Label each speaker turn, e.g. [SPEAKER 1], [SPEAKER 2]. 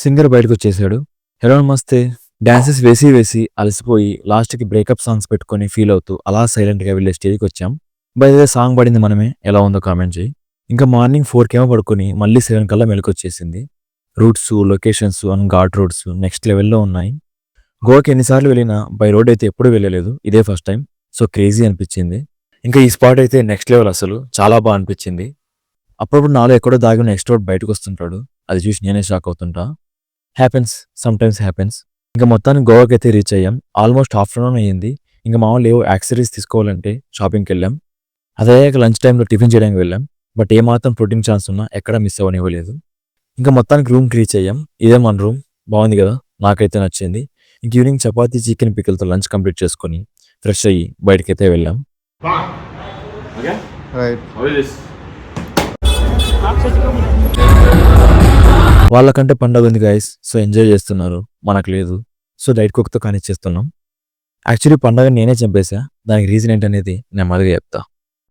[SPEAKER 1] Singer బయటకొచ్చేసాడు. Hello నమస్తే. Dances వేసి వేసి అలసిపోయి లాస్ట్‌కి బ్రేకప్ సాంగ్స్ పెట్టుకొని ఫీల్ అవుతూ అలా సైలెంట్‌గా వెళ్ళే స్టేజ్‌కొచ్చాం. బై ద వే సాంగ్ పడింది మనమే. ఎలా ఉందో కామెంట్ చెయ్యి. ఇంకా మార్నింగ్ 4కేమో పడుకొని మళ్ళీ 7 కల్లా మెలుకువొచ్చేసింది. Routes, locations and ghat roads next లెవెల్‌లో ఉన్నాయి. గోవాకి ఎన్ని సార్లు వెళ్ళినా బై రోడ్ అయితే ఎప్పుడూ వెళ్ళలేదు. ఇదే ఫస్ట్ టైం. సో క్రేజీ అనిపిచ్చింది. ఇంకా ఈ స్పాట్ అయితే నెక్స్ట్ లెవెల్ అసలు. చాలా అనిపిచ్చింది. అప్పుడప్పుడు నాలో ఎక్కడో దాగి ఉన్న ఎక్స్‌ట్రోవర్ట్ బయటకొస్తుంటాడు. అది చూసి నేనే షాక్ అవుతుంటా. హ్యాపెన్స్. Sometimes happens. ఇంక మొత్తానికి గోవాకైతే రీచ్ అయ్యాం. ఆల్మోస్ట్ ఆఫ్టర్‌నూన్ అయ్యింది. ఇంక మామూలుగా ఏవో యాక్సెసరీస్ తీసుకోవాలంటే షాపింగ్‌కెళ్ళాం. అదయ్యాక లంచ్ టైమ్‌లో టిఫిన్ చేయడానికి వెళ్ళాం. బట్ ఏమాత్రం ప్రోటీన్ ఛాన్స్ ఉన్నా ఎక్కడా మిస్ అవ్వనివ్వలేదు. ఇంక మొత్తానికి రూమ్‌కి రీచ్ అయ్యాం. ఇదే మన రూమ్. బాగుంది గదా! నాకైతే నచ్చింది. ఇంక ఈవినింగ్ చపాతీ, చికెన్ పికిల్‌తో లంచ్ కంప్లీట్ చేసుకొని ఫ్రెష్ అయ్యి బయటికైతే వెళ్ళాం.
[SPEAKER 2] Okay?
[SPEAKER 3] Right.
[SPEAKER 2] How is this?
[SPEAKER 1] వాళ్ళకంటే పండగ ఉంది గైస్. సో ఎంజాయ్ చేస్తున్నారు. మనకు లేదు. సో డైట్ కుక్‌తో కానిచ్చేస్తున్నాం. యాక్చువల్లీ పండగని నేనే చంపేసా. దానికి రీజన్ ఏంటనేది నెమ్మదిగా చెప్తా.